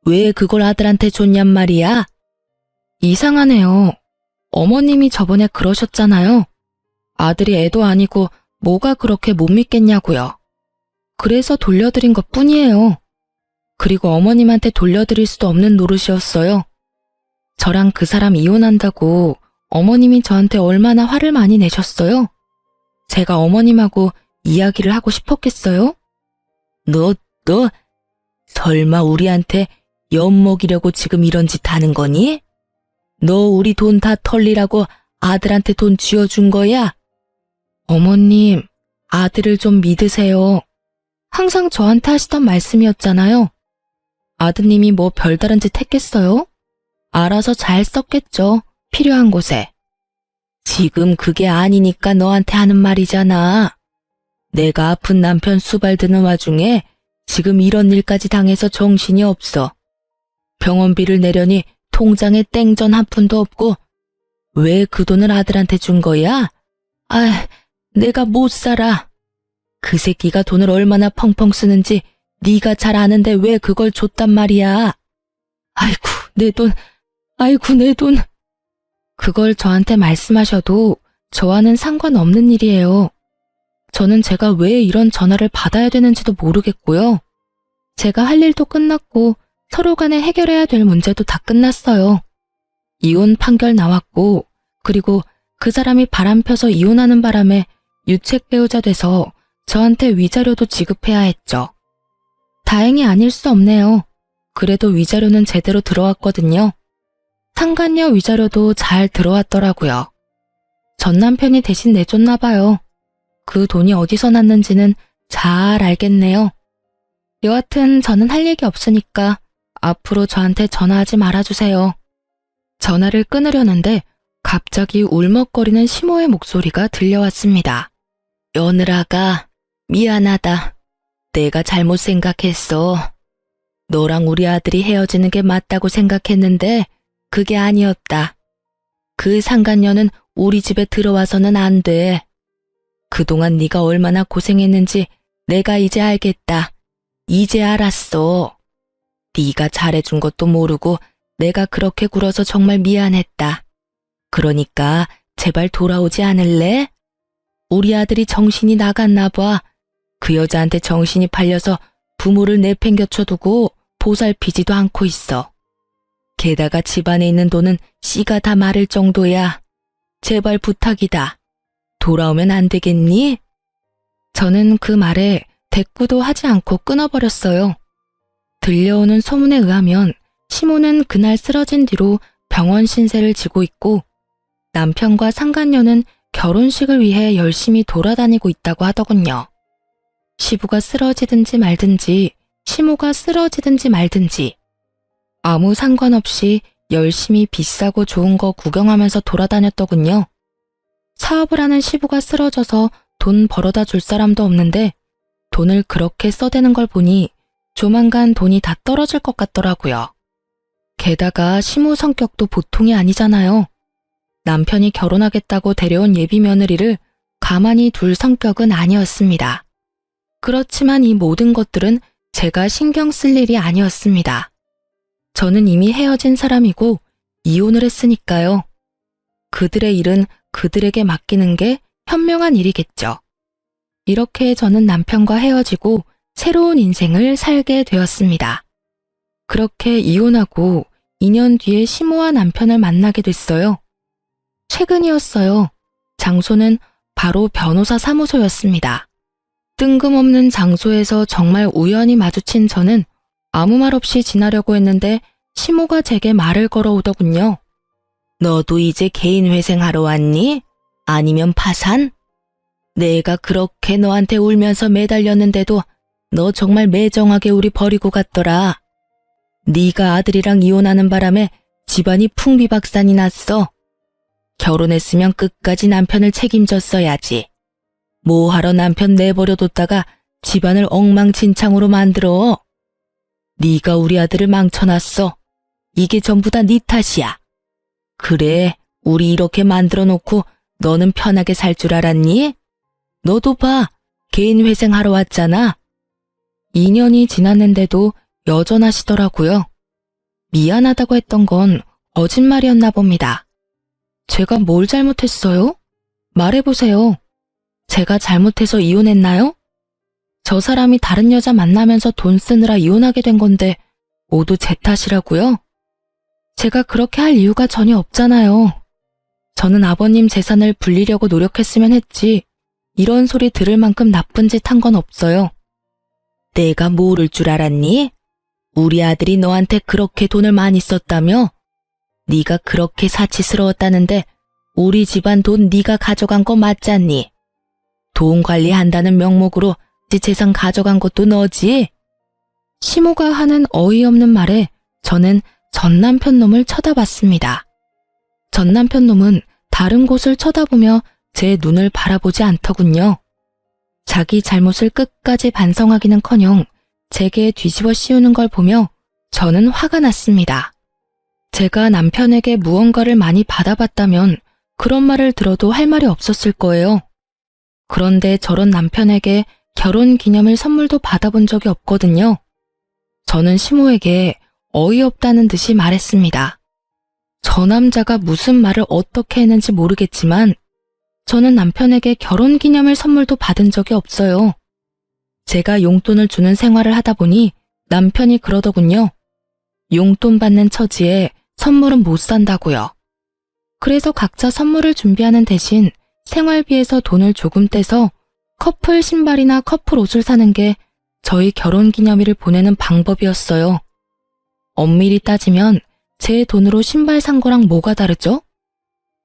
왜 그걸 아들한테 줬냔 말이야? 이상하네요. 어머님이 저번에 그러셨잖아요. 아들이 애도 아니고 뭐가 그렇게 못 믿겠냐고요. 그래서 돌려드린 것 뿐이에요. 그리고 어머님한테 돌려드릴 수도 없는 노릇이었어요. 저랑 그 사람 이혼한다고 어머님이 저한테 얼마나 화를 많이 내셨어요? 제가 어머님하고 이야기를 하고 싶었겠어요? 너 설마 우리한테 엿먹이려고 지금 이런 짓 하는 거니? 너 우리 돈 다 털리라고 아들한테 돈 쥐어준 거야? 어머님, 아들을 좀 믿으세요. 항상 저한테 하시던 말씀이었잖아요. 아드님이 뭐 별다른 짓 했겠어요? 알아서 잘 썼겠죠. 필요한 곳에. 지금 그게 아니니까 너한테 하는 말이잖아. 내가 아픈 남편 수발드는 와중에 지금 이런 일까지 당해서 정신이 없어. 병원비를 내려니 통장에 땡전 한 푼도 없고 왜 그 돈을 아들한테 준 거야? 아, 내가 못 살아. 그 새끼가 돈을 얼마나 펑펑 쓰는지 네가 잘 아는데 왜 그걸 줬단 말이야. 아이고, 내 돈. 아이고, 내 돈. 그걸 저한테 말씀하셔도 저와는 상관없는 일이에요. 저는 제가 왜 이런 전화를 받아야 되는지도 모르겠고요. 제가 할 일도 끝났고 서로 간에 해결해야 될 문제도 다 끝났어요. 이혼 판결 나왔고, 그리고 그 사람이 바람 펴서 이혼하는 바람에 유책 배우자 돼서 저한테 위자료도 지급해야 했죠. 다행히 아닐 수 없네요. 그래도 위자료는 제대로 들어왔거든요. 상간녀 위자료도 잘 들어왔더라고요. 전 남편이 대신 내줬나 봐요. 그 돈이 어디서 났는지는 잘 알겠네요. 여하튼 저는 할 얘기 없으니까 앞으로 저한테 전화하지 말아주세요. 전화를 끊으려는데 갑자기 울먹거리는 시모의 목소리가 들려왔습니다. 여느라가 미안하다. 내가 잘못 생각했어. 너랑 우리 아들이 헤어지는 게 맞다고 생각했는데 그게 아니었다. 그 상간녀는 우리 집에 들어와서는 안 돼. 그동안 네가 얼마나 고생했는지 내가 이제 알겠다. 이제 알았어. 네가 잘해준 것도 모르고 내가 그렇게 굴어서 정말 미안했다. 그러니까 제발 돌아오지 않을래? 우리 아들이 정신이 나갔나 봐. 그 여자한테 정신이 팔려서 부모를 내팽겨쳐두고 보살피지도 않고 있어. 게다가 집안에 있는 돈은 씨가 다 마를 정도야. 제발 부탁이다. 돌아오면 안 되겠니? 저는 그 말에 대꾸도 하지 않고 끊어버렸어요. 들려오는 소문에 의하면 시모는 그날 쓰러진 뒤로 병원 신세를 지고 있고 남편과 상간녀는 결혼식을 위해 열심히 돌아다니고 있다고 하더군요. 시부가 쓰러지든지 말든지 시모가 쓰러지든지 말든지 아무 상관없이 열심히 비싸고 좋은 거 구경하면서 돌아다녔더군요. 사업을 하는 시부가 쓰러져서 돈 벌어다 줄 사람도 없는데 돈을 그렇게 써대는 걸 보니 조만간 돈이 다 떨어질 것 같더라고요. 게다가 시모 성격도 보통이 아니잖아요. 남편이 결혼하겠다고 데려온 예비 며느리를 가만히 둘 성격은 아니었습니다. 그렇지만 이 모든 것들은 제가 신경 쓸 일이 아니었습니다. 저는 이미 헤어진 사람이고 이혼을 했으니까요. 그들의 일은 그들에게 맡기는 게 현명한 일이겠죠. 이렇게 저는 남편과 헤어지고 새로운 인생을 살게 되었습니다. 그렇게 이혼하고 2년 뒤에 시모와 남편을 만나게 됐어요. 최근이었어요. 장소는 바로 변호사 사무소였습니다. 뜬금없는 장소에서 정말 우연히 마주친 저는 아무 말 없이 지나려고 했는데 시모가 제게 말을 걸어오더군요. 너도 이제 개인 회생하러 왔니? 아니면 파산? 내가 그렇게 너한테 울면서 매달렸는데도 너 정말 매정하게 우리 버리고 갔더라. 네가 아들이랑 이혼하는 바람에 집안이 풍비박산이 났어. 결혼했으면 끝까지 남편을 책임졌어야지. 뭐하러 남편 내버려뒀다가 집안을 엉망진창으로 만들어. 네가 우리 아들을 망쳐놨어. 이게 전부 다 네 탓이야. 그래, 우리 이렇게 만들어 놓고 너는 편하게 살 줄 알았니? 너도 봐, 개인 회생하러 왔잖아. 2년이 지났는데도 여전하시더라고요. 미안하다고 했던 건 거짓말이었나 봅니다. 제가 뭘 잘못했어요? 말해보세요. 제가 잘못해서 이혼했나요? 저 사람이 다른 여자 만나면서 돈 쓰느라 이혼하게 된 건데 모두 제 탓이라고요? 제가 그렇게 할 이유가 전혀 없잖아요. 저는 아버님 재산을 불리려고 노력했으면 했지 이런 소리 들을 만큼 나쁜 짓 한 건 없어요. 내가 모를 줄 알았니? 우리 아들이 너한테 그렇게 돈을 많이 썼다며? 네가 그렇게 사치스러웠다는데 우리 집안 돈 네가 가져간 거 맞잖니? 돈 관리한다는 명목으로 네 재산 가져간 것도 너지? 시모가 하는 어이없는 말에 저는 전 남편 놈을 쳐다봤습니다. 전 남편 놈은 다른 곳을 쳐다보며 제 눈을 바라보지 않더군요. 자기 잘못을 끝까지 반성하기는커녕 제게 뒤집어 씌우는 걸 보며 저는 화가 났습니다. 제가 남편에게 무언가를 많이 받아봤다면 그런 말을 들어도 할 말이 없었을 거예요. 그런데 저런 남편에게 결혼기념일 선물도 받아본 적이 없거든요. 저는 시모에게 어이없다는 듯이 말했습니다. 저 남자가 무슨 말을 어떻게 했는지 모르겠지만 저는 남편에게 결혼기념일 선물도 받은 적이 없어요. 제가 용돈을 주는 생활을 하다 보니 남편이 그러더군요. 용돈 받는 처지에 선물은 못 산다고요. 그래서 각자 선물을 준비하는 대신 생활비에서 돈을 조금 떼서 커플 신발이나 커플 옷을 사는 게 저희 결혼기념일을 보내는 방법이었어요. 엄밀히 따지면 제 돈으로 신발 산 거랑 뭐가 다르죠?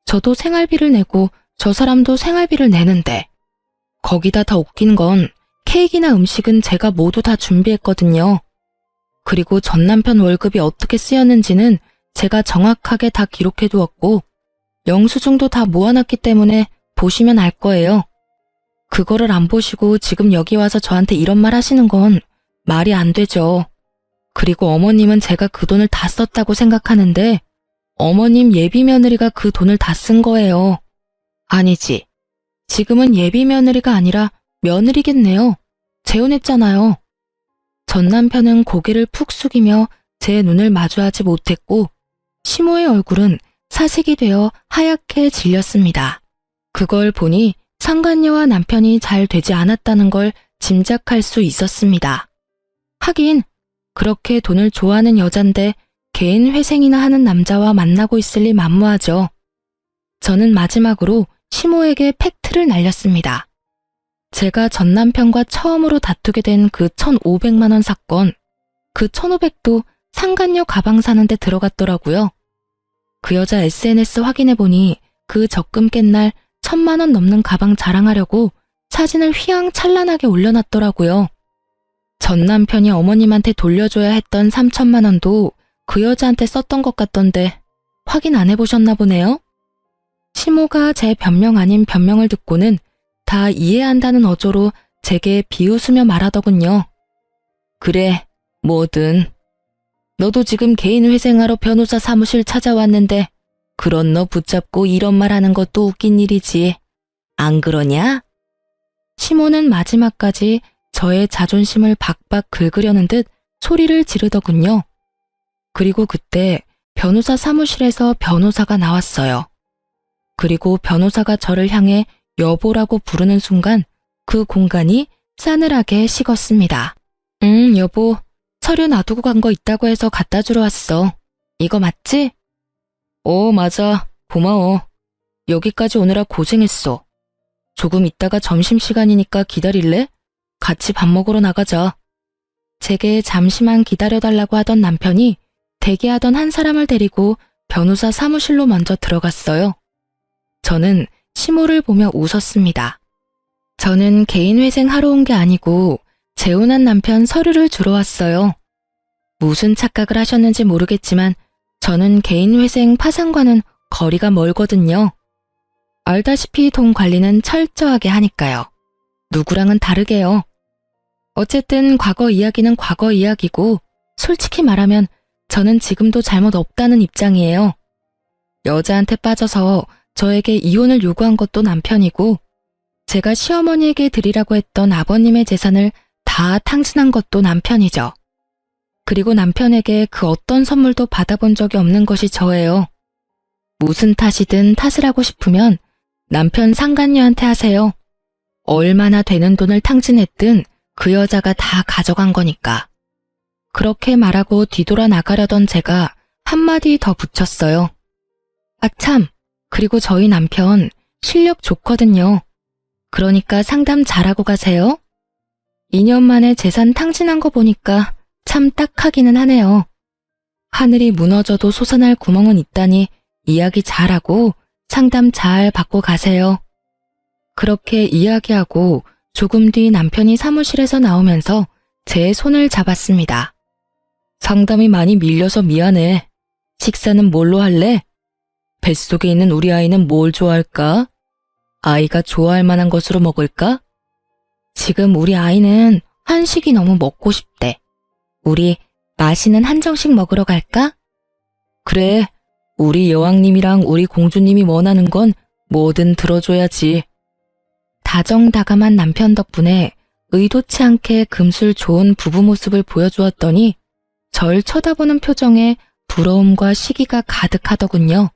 저도 생활비를 내고 저 사람도 생활비를 내는데 거기다 더 웃긴 건 케이크나 음식은 제가 모두 다 준비했거든요. 그리고 전 남편 월급이 어떻게 쓰였는지는 제가 정확하게 다 기록해 두었고 영수증도 다 모아놨기 때문에 보시면 알 거예요. 그거를 안 보시고 지금 여기 와서 저한테 이런 말 하시는 건 말이 안 되죠. 그리고 어머님은 제가 그 돈을 다 썼다고 생각하는데 어머님 예비 며느리가 그 돈을 다 쓴 거예요. 아니지. 지금은 예비 며느리가 아니라 며느리겠네요. 재혼했잖아요. 전 남편은 고개를 푹 숙이며 제 눈을 마주하지 못했고 시모의 얼굴은 사색이 되어 하얗게 질렸습니다. 그걸 보니 상간녀와 남편이 잘 되지 않았다는 걸 짐작할 수 있었습니다. 하긴 그렇게 돈을 좋아하는 여잔데 개인 회생이나 하는 남자와 만나고 있을 리 만무하죠. 저는 마지막으로 시모에게 팩트를 날렸습니다. 제가 전 남편과 처음으로 다투게 된 그 1,500만 원 사건, 그 1,500도 상간녀 가방 사는데 들어갔더라고요. 그 여자 SNS 확인해보니 그 적금 깬 날 1,000만 원 넘는 가방 자랑하려고 사진을 휘황찬란하게 올려놨더라고요. 전 남편이 어머님한테 돌려줘야 했던 3,000만 원도 그 여자한테 썼던 것 같던데 확인 안 해보셨나 보네요? 시모가 제 변명 아닌 변명을 듣고는 다 이해한다는 어조로 제게 비웃으며 말하더군요. 그래, 뭐든. 너도 지금 개인 회생하러 변호사 사무실 찾아왔는데 그런 너 붙잡고 이런 말 하는 것도 웃긴 일이지. 안 그러냐? 시모는 마지막까지 저의 자존심을 박박 긁으려는 듯 소리를 지르더군요. 그리고 그때 변호사 사무실에서 변호사가 나왔어요. 그리고 변호사가 저를 향해 여보라고 부르는 순간 그 공간이 싸늘하게 식었습니다. 여보, 서류 놔두고 간 거 있다고 해서 갖다 주러 왔어. 이거 맞지? 맞아. 고마워. 여기까지 오느라 고생했어. 조금 있다가 점심시간이니까 기다릴래? 같이 밥 먹으러 나가자. 제게 잠시만 기다려달라고 하던 남편이 대기하던 한 사람을 데리고 변호사 사무실로 먼저 들어갔어요. 저는 시모를 보며 웃었습니다. 저는 개인 회생하러 온 게 아니고 재혼한 남편 서류를 주러 왔어요. 무슨 착각을 하셨는지 모르겠지만 저는 개인 회생 파산과는 거리가 멀거든요. 알다시피 돈 관리는 철저하게 하니까요. 누구랑은 다르게요. 어쨌든 과거 이야기는 과거 이야기고 솔직히 말하면 저는 지금도 잘못 없다는 입장이에요. 여자한테 빠져서 저에게 이혼을 요구한 것도 남편이고 제가 시어머니에게 드리라고 했던 아버님의 재산을 다 탕진한 것도 남편이죠. 그리고 남편에게 그 어떤 선물도 받아본 적이 없는 것이 저예요. 무슨 탓이든 탓을 하고 싶으면 남편 상간녀한테 하세요. 얼마나 되는 돈을 탕진했든 그 여자가 다 가져간 거니까. 그렇게 말하고 뒤돌아 나가려던 제가 한마디 더 붙였어요. 아 참, 그리고 저희 남편 실력 좋거든요. 그러니까 상담 잘하고 가세요. 2년 만에 재산 탕진한 거 보니까 참 딱하기는 하네요. 하늘이 무너져도 솟아날 구멍은 있다니 이야기 잘하고 상담 잘 받고 가세요. 그렇게 이야기하고 조금 뒤 남편이 사무실에서 나오면서 제 손을 잡았습니다. 상담이 많이 밀려서 미안해. 식사는 뭘로 할래? 뱃속에 있는 우리 아이는 뭘 좋아할까? 아이가 좋아할 만한 것으로 먹을까? 지금 우리 아이는 한식이 너무 먹고 싶대. 우리 맛있는 한정식 먹으러 갈까? 그래, 우리 여왕님이랑 우리 공주님이 원하는 건 뭐든 들어줘야지. 다정다감한 남편 덕분에 의도치 않게 금술 좋은 부부 모습을 보여주었더니 절 쳐다보는 표정에 부러움과 시기가 가득하더군요.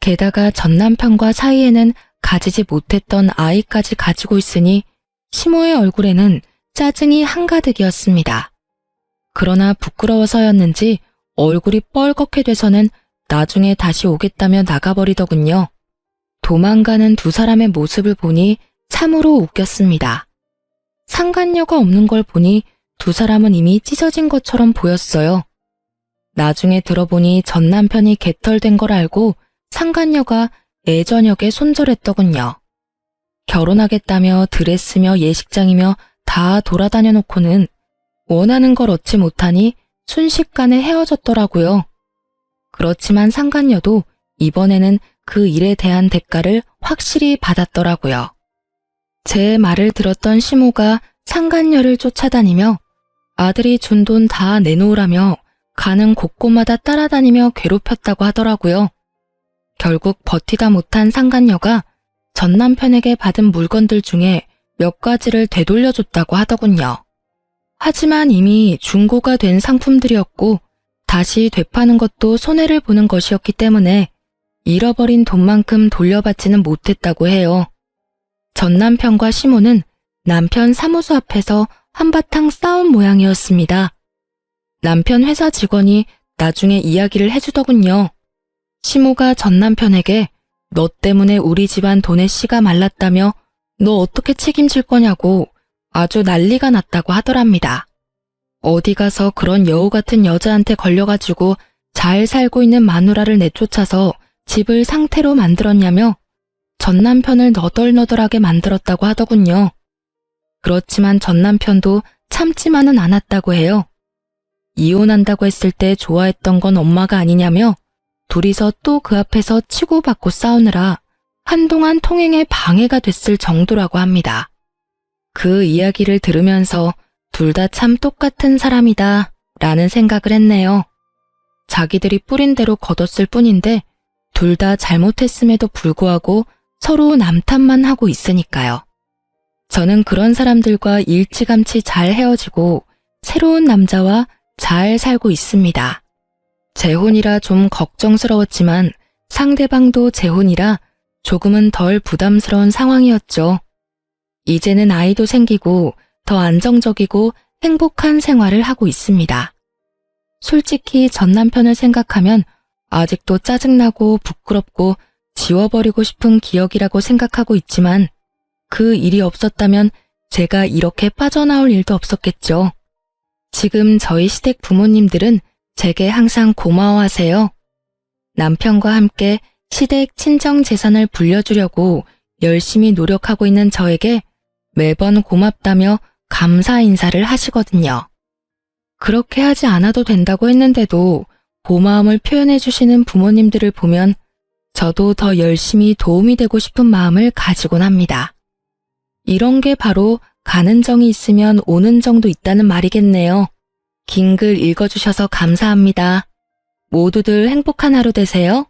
게다가 전 남편과 사이에는 가지지 못했던 아이까지 가지고 있으니 시모의 얼굴에는 짜증이 한가득이었습니다. 그러나 부끄러워서였는지 얼굴이 뻘겋게 돼서는 나중에 다시 오겠다며 나가버리더군요. 도망가는 두 사람의 모습을 보니 참으로 웃겼습니다. 상간녀가 없는 걸 보니 두 사람은 이미 찢어진 것처럼 보였어요. 나중에 들어보니 전 남편이 개털된 걸 알고 상간녀가 애저녁에 손절했더군요. 결혼하겠다며 드레스며 예식장이며 다 돌아다녀 놓고는 원하는 걸 얻지 못하니 순식간에 헤어졌더라고요. 그렇지만 상간녀도 이번에는 그 일에 대한 대가를 확실히 받았더라고요. 제 말을 들었던 시모가 상간녀를 쫓아다니며 아들이 준 돈 다 내놓으라며 가는 곳곳마다 따라다니며 괴롭혔다고 하더라고요. 결국 버티다 못한 상간녀가 전 남편에게 받은 물건들 중에 몇 가지를 되돌려줬다고 하더군요. 하지만 이미 중고가 된 상품들이었고 다시 되파는 것도 손해를 보는 것이었기 때문에 잃어버린 돈만큼 돌려받지는 못했다고 해요. 전 남편과 시모는 남편 사무소 앞에서 한바탕 싸운 모양이었습니다. 남편 회사 직원이 나중에 이야기를 해주더군요. 시모가 전 남편에게 너 때문에 우리 집안 돈의 씨가 말랐다며 너 어떻게 책임질 거냐고 아주 난리가 났다고 하더랍니다. 어디 가서 그런 여우 같은 여자한테 걸려가지고 잘 살고 있는 마누라를 내쫓아서 집을 상태로 만들었냐며 전 남편을 너덜너덜하게 만들었다고 하더군요. 그렇지만 전 남편도 참지만은 않았다고 해요. 이혼한다고 했을 때 좋아했던 건 엄마가 아니냐며 둘이서 또 그 앞에서 치고받고 싸우느라 한동안 통행에 방해가 됐을 정도라고 합니다. 그 이야기를 들으면서 둘 다 참 똑같은 사람이다 라는 생각을 했네요. 자기들이 뿌린 대로 거뒀을 뿐인데 둘 다 잘못했음에도 불구하고 서로 남탓만 하고 있으니까요. 저는 그런 사람들과 일찌감치 잘 헤어지고 새로운 남자와 잘 살고 있습니다. 재혼이라 좀 걱정스러웠지만 상대방도 재혼이라 조금은 덜 부담스러운 상황이었죠. 이제는 아이도 생기고 더 안정적이고 행복한 생활을 하고 있습니다. 솔직히 전 남편을 생각하면 아직도 짜증나고 부끄럽고 지워버리고 싶은 기억이라고 생각하고 있지만 그 일이 없었다면 제가 이렇게 빠져나올 일도 없었겠죠. 지금 저희 시댁 부모님들은 제게 항상 고마워하세요. 남편과 함께 시댁 친정 재산을 불려주려고 열심히 노력하고 있는 저에게 매번 고맙다며 감사 인사를 하시거든요. 그렇게 하지 않아도 된다고 했는데도 고마움을 표현해 주시는 부모님들을 보면 저도 더 열심히 도움이 되고 싶은 마음을 가지곤 합니다. 이런 게 바로 가는 정이 있으면 오는 정도 있다는 말이겠네요. 긴 글 읽어주셔서 감사합니다. 모두들 행복한 하루 되세요.